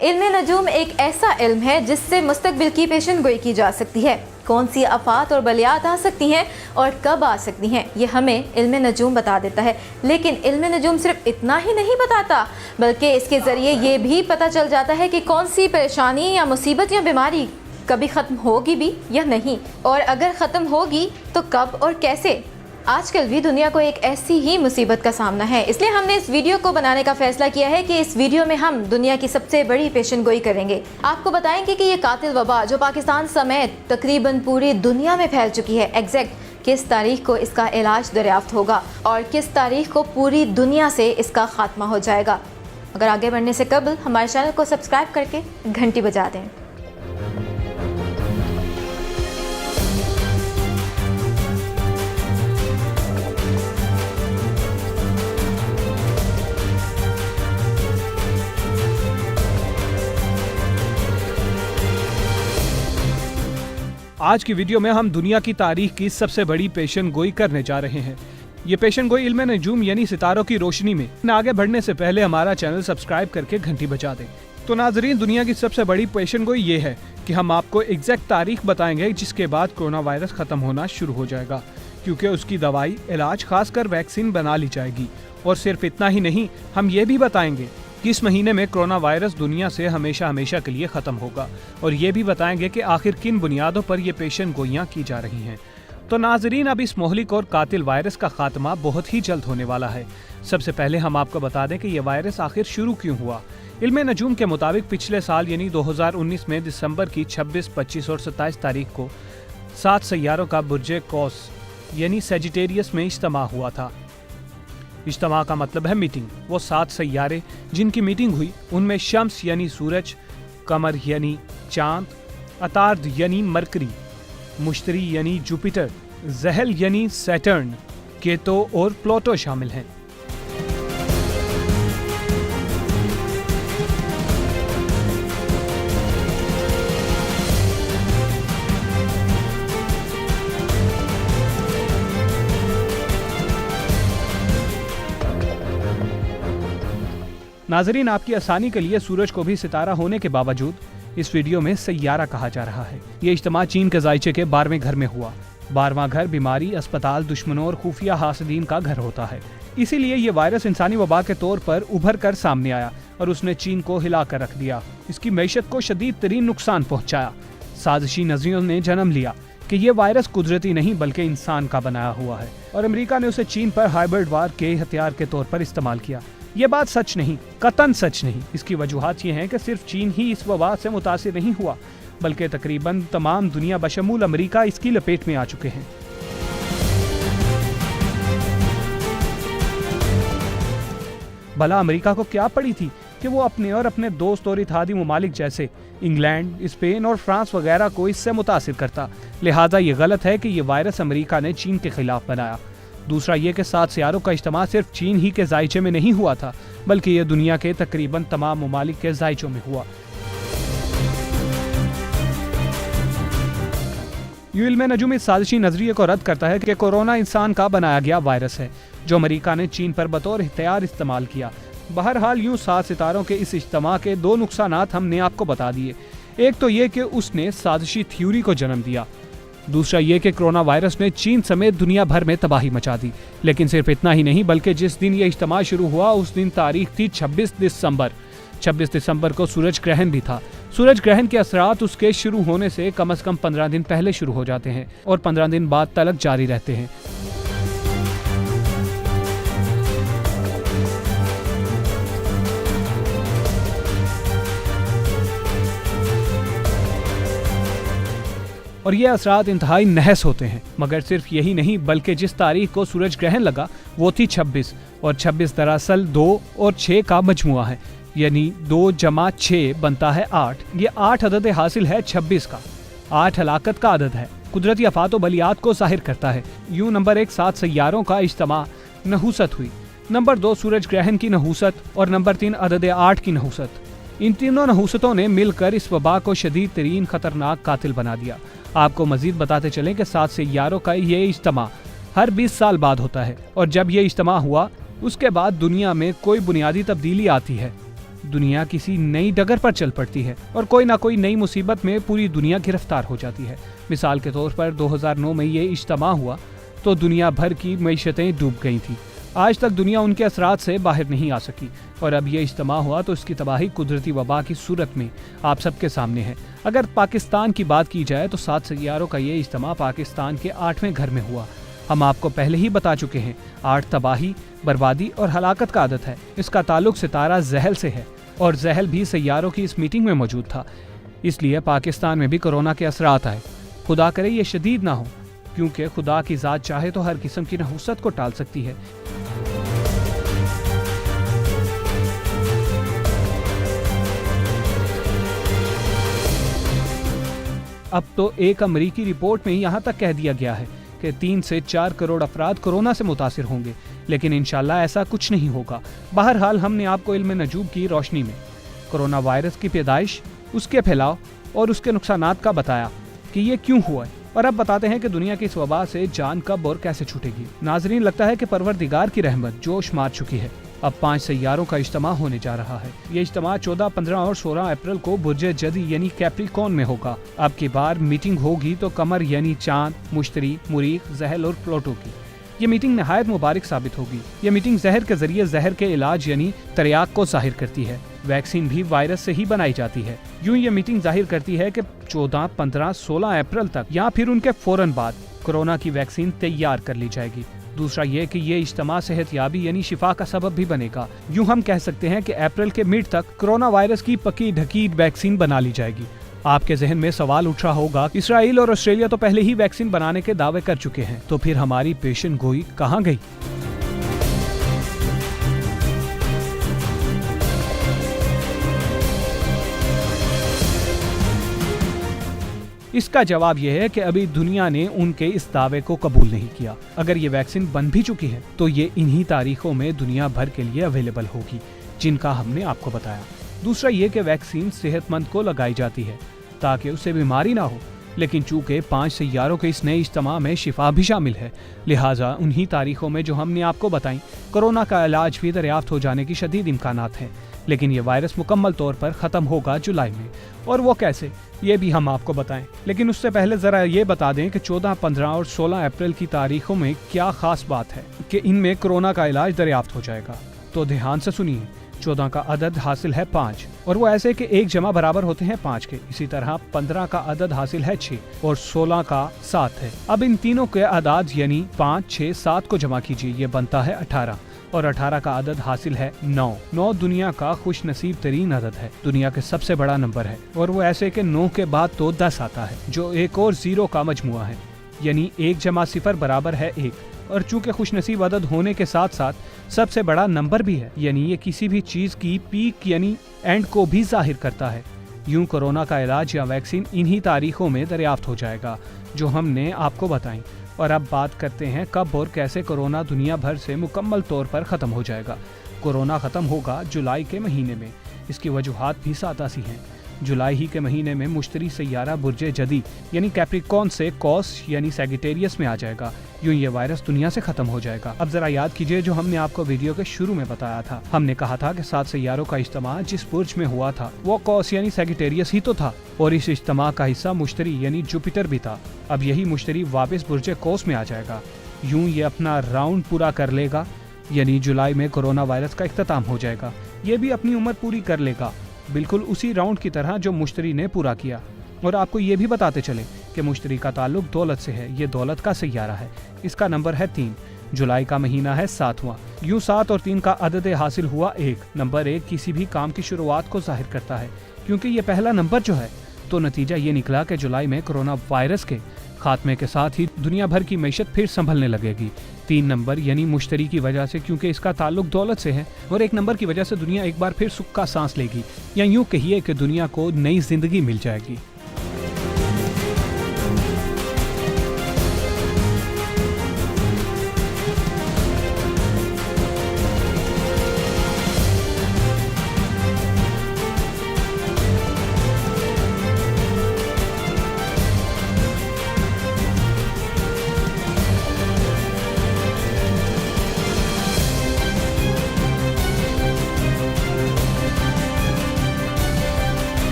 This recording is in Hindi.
इल्म नजूम एक ऐसा इल्म है जिससे मुस्तकबिल की पेशन गोई की जा सकती है। कौन सी आफात और बलियात आ सकती हैं और कब आ सकती हैं, ये हमें इल्म नजूम बता देता है। लेकिन इल्म नजूम सिर्फ इतना ही नहीं बताता, बल्कि इसके ज़रिए ये भी पता चल जाता है कि कौन सी परेशानी या मुसीबत या बीमारी कभी ख़त्म होगी भी या नहीं, और अगर ख़त्म होगी तो कब और कैसे। आजकल भी दुनिया को एक ऐसी ही मुसीबत का सामना है, इसलिए हमने इस वीडियो को बनाने का फैसला किया है कि इस वीडियो में हम दुनिया की सबसे बड़ी पेशन गोई करेंगे। आपको बताएंगे कि ये कातिल वबा जो पाकिस्तान समेत तकरीबन पूरी दुनिया में फैल चुकी है, एग्जैक्ट किस तारीख को इसका इलाज दरियाफ्त होगा और किस तारीख को पूरी दुनिया से इसका खात्मा हो जाएगा। अगर आगे बढ़ने से कबल हमारे चैनल को सब्सक्राइब करके घंटी बजा दें। आज की वीडियो में हम दुनिया की तारीख की सबसे बड़ी पेशन गोई करने जा रहे हैं। ये पेशन गोई इल्म नजूम यानी सितारों की रोशनी में। आगे बढ़ने से पहले हमारा चैनल सब्सक्राइब करके घंटी बजा दें। तो नाजरीन, दुनिया की सबसे बड़ी पेशन गोई ये है कि हम आपको एग्जैक्ट तारीख बताएंगे जिसके बाद कोरोना वायरस खत्म होना शुरू हो जाएगा, क्योंकि उसकी दवाई, इलाज, खासकर वैक्सीन बना ली जाएगी। और सिर्फ इतना ही नहीं, हम ये भी बताएंगे कि इस महीने में कोरोना वायरस दुनिया से हमेशा हमेशा के लिए खत्म होगा, और ये भी बताएंगे कि आखिर किन बुनियादों पर ये पेशन गोइयां की जा रही हैं। तो नाजरीन, अब इस मोहलिक और कातिल वायरस का खात्मा बहुत ही जल्द होने वाला है। सबसे पहले हम आपको बता दें कि ये वायरस आखिर शुरू क्यों हुआ। इल्म नजूम के मुताबिक पिछले साल यानी 2019 में दिसंबर की 26, 25 और 27 तारीख को 7 सैयारों का बुर्जे कौस यानी सेजिटेरियस में इज्तिमा हुआ था। इज्तिमा का मतलब है मीटिंग। वो 7 सैयारे जिनकी मीटिंग हुई उनमें शम्स यानी सूरज, कमर यानी चांद, अतार्द यानी मरकरी, मुश्तरी यानी जुपिटर, जहल यानी सैटर्न, केतो और प्लूटो शामिल हैं। नाजरीन, आपकी आसानी के लिए सूरज को भी सितारा होने के बावजूद इस वीडियो में सैयारा कहा जा रहा है। ये इज्तिमा चीन के जायचे के 12वें घर में हुआ। 12वां घर बीमारी, अस्पताल, दुश्मनों और खुफिया हासदीन का घर होता है। इसीलिए ये वायरस इंसानी वबा के तौर पर उभर कर सामने आया और उसने चीन को हिला कर रख दिया। इसकी मैशत को शदीद तरीन नुकसान पहुँचाया। साजिशी नजरियों ने जन्म लिया कि ये वायरस कुदरती नहीं बल्कि इंसान का बनाया हुआ है, और अमेरिका ने उसे चीन पर हाइब्रिड वार के हथियार के तौर पर इस्तेमाल किया। ये बात सच नहीं, कतन सच नहीं। इसकी वजूहात ये हैं कि सिर्फ चीन ही इस वबा से मुतासिर नहीं हुआ, बल्कि तकरीबन तमाम दुनिया बशमूल अमेरिका इसकी लपेट में आ चुके हैं। भला अमेरिका को क्या पड़ी थी कि वो अपने और अपने दोस्त और इत्तेहादी ममालिक जैसे इंग्लैंड, स्पेन और फ्रांस वगैरह को इससे मुतासिर करता। लिहाजा ये गलत है कि ये वायरस अमेरिका ने चीन के खिलाफ बनाया। दूसरा ये कि 7 सैयारों का इज्तिमा सिर्फ चीन ही के जायचे में नहीं हुआ था, बल्कि ये दुनिया के तकरीबन तमाम ममालिक के जायचों में हुआ। यूं इल्म नजूम इस साजिशी नजरिए को रद्द करता है कि कोरोना इंसान का बनाया गया वायरस है जो अमेरिका ने चीन पर बतौर हथियार इस्तेमाल किया। बहरहाल यूं 7 सितारों के इस इज्तिमा के 2 नुकसानात हमने आपको बता दिए। एक तो ये कि उसने साजिशी थ्योरी को जन्म दिया, दूसरा ये कि कोरोना वायरस ने चीन समेत दुनिया भर में तबाही मचा दी। लेकिन सिर्फ इतना ही नहीं, बल्कि जिस दिन ये इज्तिमा शुरू हुआ उस दिन तारीख थी 26 दिसंबर। 26 दिसंबर को सूरज ग्रहण भी था। सूरज ग्रहण के असरात उसके शुरू होने से कम 15 दिन पहले शुरू हो जाते हैं और 15 दिन बाद तलक जारी रहते हैं। और ये असरात इंतहाई नहस होते हैं। मगर सिर्फ यही नहीं, बल्कि जिस तारीख को सूरज ग्रहण लगा वो थी 26, और 26 दरअसल 2 और 6 का मजमुआ है, यानी 2 जमा 6 बनता है 8। ये 8 अदद हासिल है 26 का। 8 हलाकत का अदद है, कुदरती आफात व बलियात को जाहिर करता है। यूं नंबर 1 7 सैयारों का इज्तिमा नहूसत हुई, नंबर 2 सूरज ग्रहण की नहूसत और नंबर 3 अदद 8 की नहूसत। इन तीनों नहूसतों ने मिलकर इस वबा को शदीद तरीन खतरनाक कातिल बना दिया। आपको मजीद बताते चलें कि 7 सैयारों का ये इज्तिमा हर 20 साल बाद होता है, और जब ये इज्तिमा हुआ उसके बाद दुनिया में कोई बुनियादी तब्दीली आती है दुनिया किसी नई डगर पर चल पड़ती है और कोई ना कोई नई मुसीबत में पूरी दुनिया गिरफ्तार हो जाती है। मिसाल के तौर पर 2009 में ये इज्तिमा हुआ तो दुनिया भर की मईशतें डूब गई थी। आज तक दुनिया उनके असरात से बाहर नहीं आ सकी और अब ये इज्तिमा हुआ तो इसकी तबाही कुदरती वबा की सूरत में आप सबके सामने है। अगर पाकिस्तान की बात की जाए तो 7 सैयारों का ये इज्तिमा पाकिस्तान के 8वें घर में हुआ। हम आपको पहले ही बता चुके हैं 8 तबाही, बर्बादी और हलाकत का आदत है। इसका ताल्लुक सितारा ज़हल से है और ज़हल भी सैयारों की इस मीटिंग में मौजूद था, इसलिए पाकिस्तान में भी कोरोना के असरात आए। खुदा करे ये शदीद ना हो, क्योंकि खुदा की ज़ात चाहे तो हर किस्म की नहुसत को टाल सकती है। अब तो एक अमरीकी रिपोर्ट में यहाँ तक कह दिया गया है कि 3 से 4 करोड़ अफराद कोरोना से मुतासिर होंगे, लेकिन इंशाल्लाह ऐसा कुछ नहीं होगा। बहरहाल हमने आपको इल्म नजूम की रोशनी में कोरोना वायरस की पैदाइश, उसके फैलाव और उसके नुकसानात का बताया कि ये क्यों हुआ है, और अब बताते हैं कि दुनिया की इस वबा से जान कब और कैसे छूटेगी। नाजरीन, लगता है कि परवरदिगार की रहमत जोश मार चुकी है। अब 5 सैयारों का इज्तिमा होने जा रहा है। ये इज्तिमा 14, 15 और 16 अप्रैल को बुर्जे जदी यानी कैप्रिकॉर्न में होगा। अब की बार मीटिंग होगी तो कमर यानी चांद, मुश्तरी, मुरीख, ज़हल और प्लूटो की। ये मीटिंग नहायत मुबारक साबित होगी। ये मीटिंग जहर के जरिए जहर के इलाज यानी तरियाक को जाहिर करती है। वैक्सीन भी वायरस से ही बनाई जाती है। यूं ये मीटिंग जाहिर करती है कि 14, 15, 16 अप्रैल तक या फिर उनके फौरन बाद कोरोना की वैक्सीन तैयार कर ली जाएगी। दूसरा ये कि ये इज्तिमा सेहतयाबी यानी शिफा का सबब भी बनेगा। यूं हम कह सकते हैं कि अप्रैल के मिड तक कोरोना वायरस की पकी ढकी वैक्सीन बना ली जाएगी। आपके जहन में सवाल उठ रहा होगा, इसराइल और ऑस्ट्रेलिया तो पहले ही वैक्सीन बनाने के दावे कर चुके हैं, तो फिर हमारी पेशन गोई कहाँ गई? इसका जवाब यह है कि अभी दुनिया ने उनके इस दावे को कबूल नहीं किया। अगर ये वैक्सीन बन भी चुकी है तो ये इन्हीं तारीखों में दुनिया भर के लिए अवेलेबल होगी जिनका हमने आपको बताया। दूसरा ये कि वैक्सीन सेहतमंद को लगाई जाती है ताकि उसे बीमारी ना हो, लेकिन चूंकि 5 सैयारों के इस नए इज्तिमा में शिफा भी शामिल है, लिहाजा उन्हीं तारीखों में जो हमने आपको बताई कोरोना का इलाज भी दरियाफ्त हो जाने की शदीद इम्कानात हैं। लेकिन ये वायरस मुकम्मल तौर पर ख़त्म होगा जुलाई में, और वो कैसे ये भी हम आपको बताएं। लेकिन उससे पहले ज़रा ये बता दें कि 14, 15 और 16 अप्रैल की तारीखों में क्या ख़ास बात है कि इनमें कोरोना का इलाज दरियाफ्त हो जाएगा। तो ध्यान से सुनिए। 14 का अदद हासिल है 5, और वो ऐसे कि 1 जमा बराबर होते हैं 5 के। इसी तरह 15 का अदद हासिल है 6 और 16 का 7 है। अब इन तीनों के अदाद यानी 5, 6, 7 को जमा कीजिए, ये बनता है 18, और 18 का अदद हासिल है 9। 9 दुनिया का खुश नसीब तरीन अदद है, दुनिया के सबसे बड़ा नंबर है, और वो ऐसे कि 9 के बाद तो 10 आता है जो एक और 0 का मजमुआ है, यानी 1 जमा 0 बराबर है 1। और चूंकि खुश नसीब अदद होने के साथ साथ सबसे बड़ा नंबर भी है, यानी ये किसी भी चीज की पीक यानी एंड को भी जाहिर करता है। यूं कोरोना का इलाज या वैक्सीन इन्हीं तारीखों में दरियाफ्त हो जाएगा जो हमने आपको बताई। और अब बात करते हैं कब और कैसे कोरोना दुनिया भर से मुकम्मल तौर पर ख़त्म हो जाएगा। कोरोना ख़त्म होगा जुलाई के महीने में। इसकी वजूहात भी सादा सी हैं। जुलाई ही के महीने में मुश्तरी सैयारा बुर्जे जदी यानी कैप्रिकॉर्न से कॉस यानी सैगिटेरियस में आ जाएगा। यूं ये वायरस दुनिया से खत्म हो जाएगा। अब जरा याद कीजिए जो हमने आपको वीडियो के शुरू में बताया था। हमने कहा था कि 7 सैयारों का इज्तिमा जिस बुर्ज में हुआ था वो कॉस यानी सैगिटेरियस ही तो था, और इस इज्तिमा का हिस्सा मुश्तरी यानी जुपिटर भी था। अब यही मुश्तरी वापस बुर्जे कॉस में आ जाएगा। यूं ये अपना राउंड पूरा कर लेगा, यानी जुलाई में कोरोना वायरस का इख्तिताम हो जाएगा। ये भी अपनी उम्र पूरी कर लेगा, बिल्कुल उसी राउंड की तरह जो मुश्तरी ने पूरा किया। और आपको ये भी बताते चले कि मुश्तरी का ताल्लुक दौलत से है। ये दौलत का सैयारा है, इसका नंबर है 3। जुलाई का महीना है 7वां। यूं 7 और 3 का अदद हासिल हुआ 1। नंबर 1 किसी भी काम की शुरुआत को जाहिर करता है, क्योंकि ये पहला नंबर जो है, तो नतीजा ये निकला कि जुलाई में कोरोना वायरस के खात्मे के साथ ही दुनिया भर की मैशत फिर संभलने लगेगी। 3 नंबर यानी मुश्तरी की वजह से, क्योंकि इसका ताल्लुक दौलत से है, और 1 नंबर की वजह से दुनिया एक बार फिर सुख का सांस लेगी, या यूं कहिए कि दुनिया को नई जिंदगी मिल जाएगी।